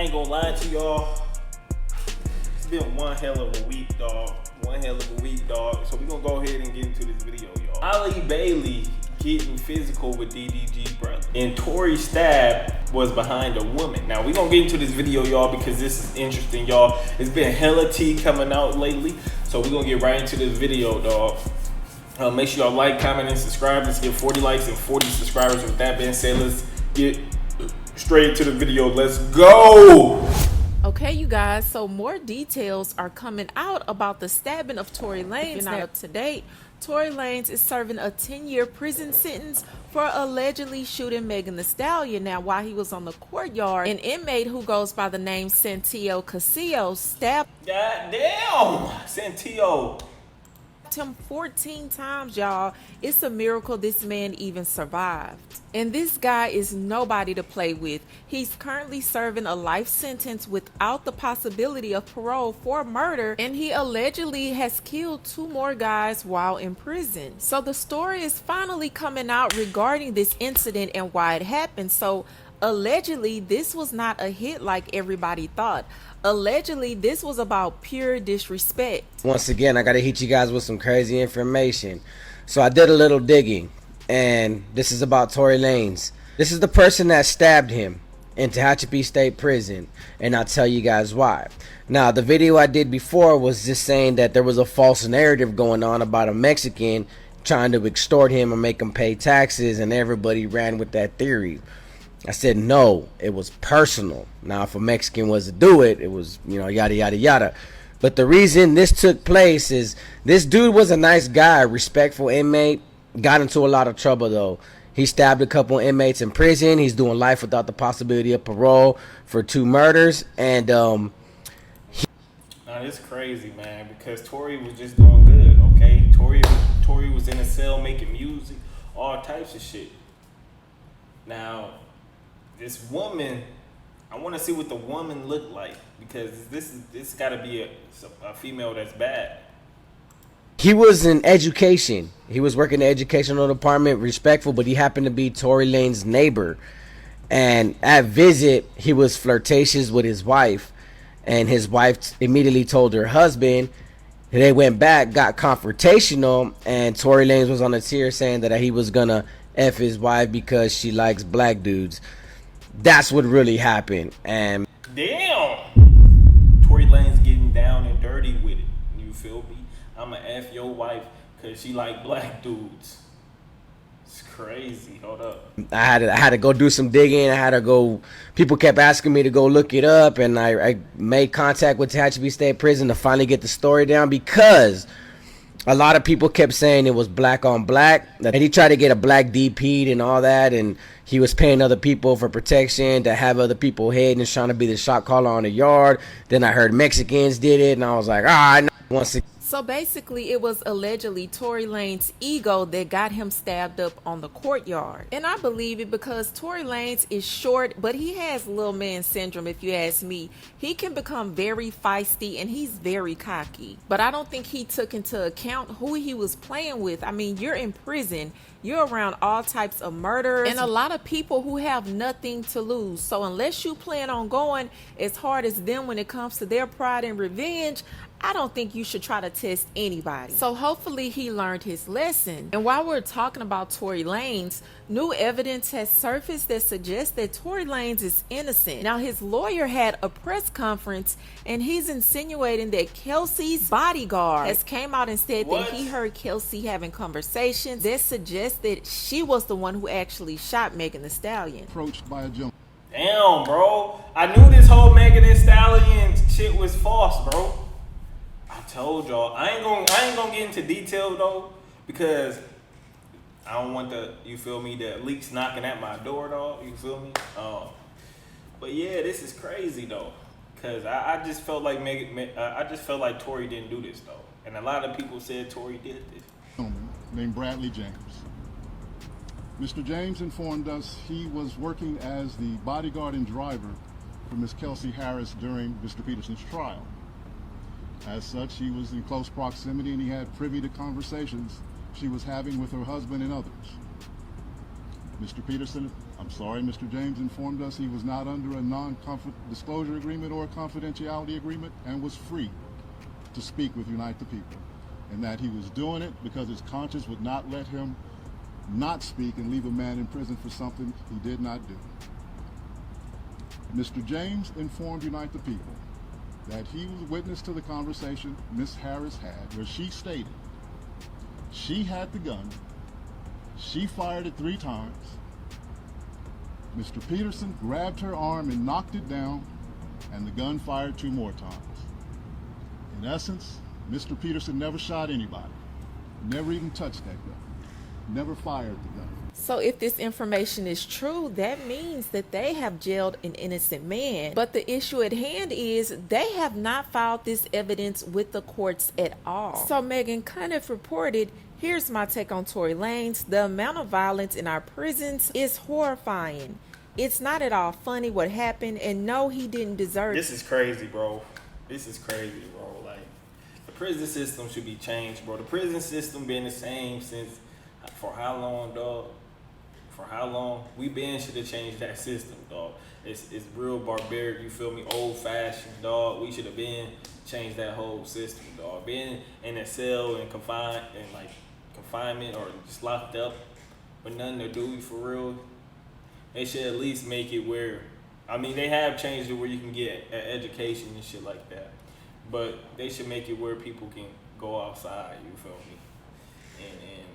ain't gonna lie to y'all. It's been one hell of a week, dog. So we gonna go ahead and get into this video, y'all. Halle Bailey getting physical with DDG brother. And Tory stab was behind a woman. Now we gonna get into this video, y'all, because this is interesting, y'all. It's been hella tea coming out lately. So we gonna get right into this video, dog. Make sure y'all like, comment, and subscribe. Let's get 40 likes and 40 subscribers. With that being said, let's get straight to the video. Let's go. Okay, you guys, so more details are coming out about the stabbing of Tory Lanez. Now, to date, Tory Lanez is serving a 10-year prison sentence for allegedly shooting Megan Thee Stallion. Now, while he was on the courtyard, an inmate who goes by the name Santiago Casillo stabbed Santiago him 14 times, y'all. It's a miracle this man even survived. And this guy is nobody to play with. He's currently serving a life sentence without the possibility of parole for murder, and he allegedly has killed 2 more guys while in prison. So the story is finally coming out regarding this incident and why it happened. So allegedly, this was not a hit like everybody thought. Allegedly, this was about pure disrespect. Once again, I gotta hit you guys with some crazy information. So I did a little digging, and this is about Tory Lanez. This is the person that stabbed him in Tehachapi State Prison, and I'll tell you guys why. Now, the video I did before was just saying that there was a false narrative going on about a Mexican trying to extort him and make him pay taxes, and everybody ran with that theory. I said, no, it was personal. Now, if a Mexican was to do it, it was, you know, yada, yada, yada. But the reason this took place is this dude was a nice guy, respectful inmate, got into a lot of trouble, though. He stabbed a couple inmates in prison. He's doing life without the possibility of parole for 2 murders. And, Now, it's crazy, man, because Tory was just doing good, okay? Tory was in a cell making music, all types of shit. Now, this woman, I want to see what the woman looked like, because this got to be a female that's bad. He was in education. He was working in the educational department, respectful, but he happened to be Tory Lanez's neighbor. And at visit, he was flirtatious with his wife, and his wife immediately told her husband. They went back, got confrontational, and Tory Lanez was on the tier saying that he was gonna F his wife because she likes black dudes. That's what really happened. And damn, Tory Lanez getting down and dirty with it. You feel me? I'ma F your wife because she like black dudes. It's crazy. Hold up. I had to go do some digging. I had to go. People kept asking me to go look it up, and I made contact with Tehachapi State Prison to finally get the story down, because a lot of people kept saying it was black on black, and he tried to get a black DP'd and all that, and he was paying other people for protection to have other people hid and trying to be the shot caller on the yard. Then I heard Mexicans did it, and I was like, I know. Once again. So basically, it was allegedly Tory Lanez's ego that got him stabbed up on the courtyard. And I believe it, because Tory Lanez is short, but he has little man syndrome, if you ask me. He can become very feisty, and he's very cocky. But I don't think he took into account who he was playing with. I mean, you're in prison. You're around all types of murderers and a lot of people who have nothing to lose. So unless you plan on going as hard as them when it comes to their pride and revenge, I don't think you should try to test anybody. So hopefully he learned his lesson. And while we're talking about Tory Lanez, new evidence has surfaced that suggests that Tory Lanez is innocent. Now, his lawyer had a press conference, and he's insinuating that Kelsey's bodyguard has came out and said that he heard Kelsey having conversations that suggest that she was the one who actually shot Megan Thee Stallion. Approached by a gentleman. Damn, bro. I knew this whole Megan Thee Stallion shit was false, bro. I told y'all. I ain't gonna get into detail though, because I don't want the, you feel me, the leaks knocking at my door, dog. You feel me? But yeah, this is crazy though, because I just felt like I just felt like Tory didn't do this though, and a lot of people said Tory did this. Named Bradley James. Mr. James informed us he was working as the bodyguard and driver for Miss Kelsey Harris during Mr. Peterson's trial. As such, he was in close proximity, and he had privy to conversations she was having with her husband and others. Mr. Peterson I'm sorry, Mr. James informed us he was not under a non-disclosure agreement or a confidentiality agreement and was free to speak with Unite the People, and that he was doing it because his conscience would not let him not speak and leave a man in prison for something he did not do. Mr. James informed Unite the People that he was witness to the conversation Ms. Harris had, where she stated she had the gun, she fired it 3 times, Mr. Peterson grabbed her arm and knocked it down, and the gun fired 2 more times. In essence, Mr. Peterson never shot anybody, never even touched that gun, never fired the gun. So if this information is true, that means that they have jailed an innocent man. But the issue at hand is they have not filed this evidence with the courts at all. So Megan Cunniff reported, here's my take on Tory Lanez. The amount of violence in our prisons is horrifying. It's not at all funny what happened, and no, he didn't deserve it. This is crazy, bro. This is crazy, bro. Like, the prison system should be changed, bro. The prison system been the same since, for how long, dog? For how long? We should have changed that system, dog. It's real barbaric, you feel me? Old fashioned, dog. We should have changed that whole system, dog. Being in a cell and confinement or just locked up with nothing to do, for real. They should at least make it where, I mean, they have changed it where you can get an education and shit like that. But they should make it where people can go outside, you feel me? And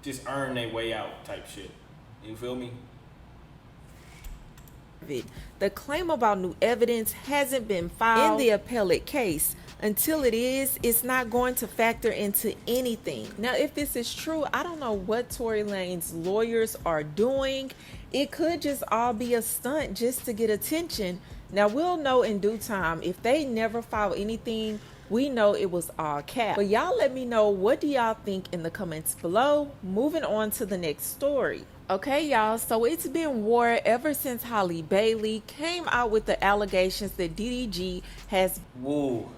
just earn their way out type shit. You feel me? The claim about new evidence hasn't been filed in the appellate case. Until it is, it's not going to factor into anything. Now, if this is true, I don't know what Tory Lanez's lawyers are doing. It could just all be a stunt just to get attention. Now, we'll know in due time. If they never file anything, we know it was all cap. But y'all let me know, what do y'all think in the comments below? Moving on to the next story. Okay, y'all, so it's been war ever since Halle Bailey came out with the allegations that DDG has... Woo.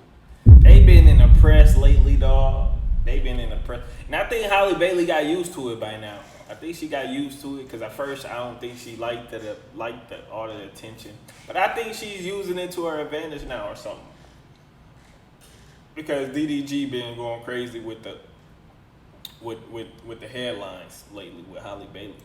They been in the press lately, dog. They been in the press. And I think Halle Bailey got used to it by now. I think she got used to it because at first I don't think she liked all the attention. But I think she's using it to her advantage now or something. Because DDG been going crazy with the headlines lately with Halle Bailey.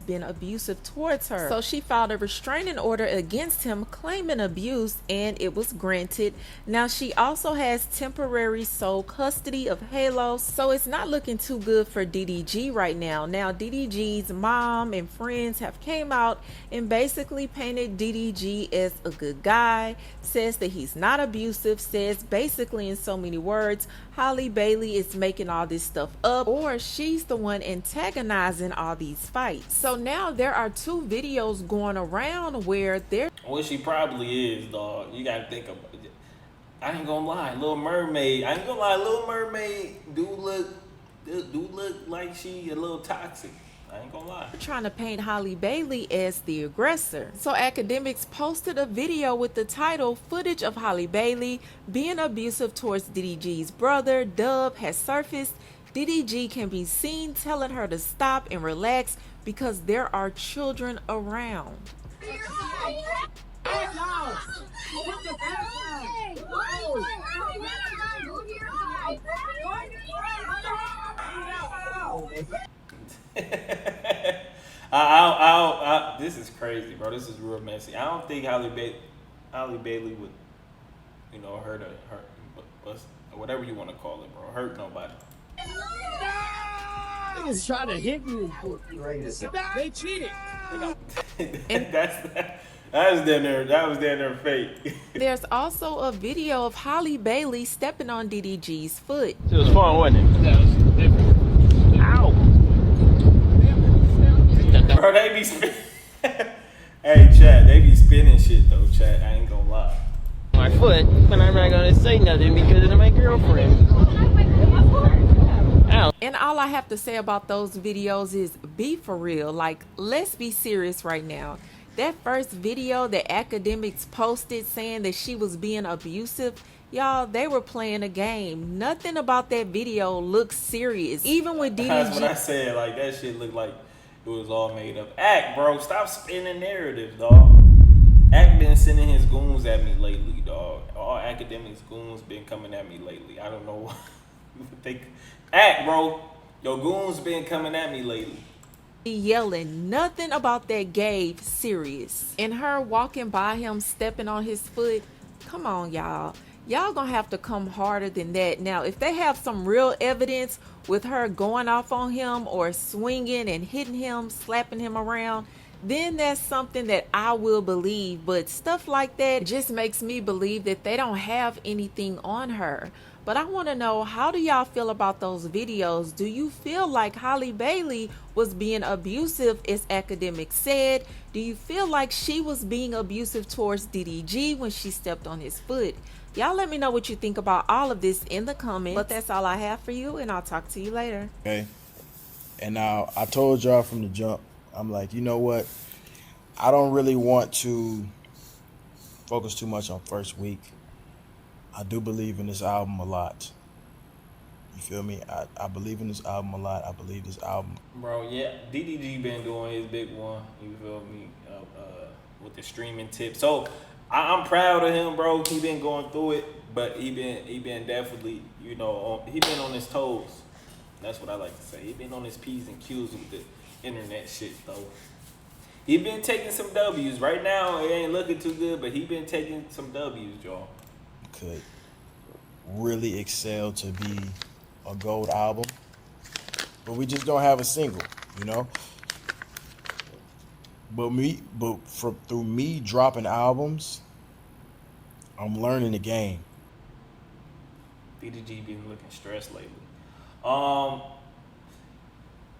Been abusive towards her, so she filed a restraining order against him claiming abuse, and it was granted. Now she also has temporary sole custody of Halle, so it's not looking too good for DDG right now. Now DDG's mom and friends have came out and basically painted DDG as a good guy, says that he's not abusive, says basically in so many words Halle Bailey is making all this stuff up, or she's the one antagonizing all these fights. So now there are 2 videos going around where they're... Well, she probably is, dog. You gotta think about it. I ain't gonna lie, Little Mermaid do look like she a little toxic. I ain't gonna lie. Trying to paint Halle Bailey as the aggressor. So Academics posted a video with the title, footage of Halle Bailey being abusive towards DDG's brother. Dub has surfaced. DDG can be seen telling her to stop and relax because there are children around. This is crazy, bro. This is real messy. I don't think Halle Bailey would, hurt whatever you want to call it, bro. Hurt nobody. Niggas trying to hit me. They cheated. That was down there fake. There's also a video of Halle Bailey stepping on DDG's foot. It was fun, wasn't it? That was different. Ow. Bro, they be spinning. Hey, chat, they be spinning shit though, chat. I ain't gonna lie. My foot, but I'm not gonna say nothing because of my girlfriend. Ow. And all I have to say about those videos is be for real. Like, let's be serious right now. That first video that Academics posted saying that she was being abusive, y'all, they were playing a game. Nothing about that video looks serious. Even with DDG. That's what I said. Like, that shit looked like it was all made up. Act, bro, stop spinning narratives, dog. Act been sending his goons at me lately, dog. All academics goons been coming at me lately. I don't know what they Act, bro. Your goons been coming at me lately. Yelling nothing about that Gabe serious. And her walking by him, stepping on his foot. Come on, y'all. Y'all gonna have to come harder than that. Now, if they have some real evidence with her going off on him or swinging and hitting him, slapping him around, then that's something that I will believe. But stuff like that just makes me believe that they don't have anything on her. But I want to know, how do y'all feel about those videos? Do you feel like Halle Bailey was being abusive, as academics said? Do you feel like she was being abusive towards DDG when she stepped on his foot? Y'all let me know what you think about all of this in the comments. But that's all I have for you, and I'll talk to you later. Okay. And now I told y'all from the jump, I'm like, you know what? I don't really want to focus too much on first week. I do believe in this album a lot. You feel me? I believe in this album a lot. I believe this album. Bro, yeah, DDG been doing his big one. You feel me? With the streaming tip. So I'm proud of him, bro. He been going through it, but he been definitely, you know, he been on his toes. That's what I like to say. He been on his P's and Q's with the internet shit, though. He been taking some W's. Right now, it ain't looking too good, but he been taking some W's, y'all. Could really excel to be a gold album, but we just don't have a single, you know. But through me dropping albums, I'm learning the game. DDG been looking stressed lately.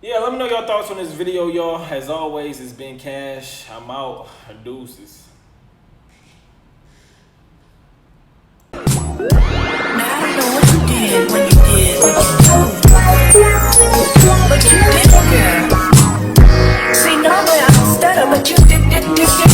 Yeah, let me know your thoughts on this video, y'all. As always, it's been Cash. I'm out. Deuces. When you did what you did, girl. See, normally I don't stutter, but you did.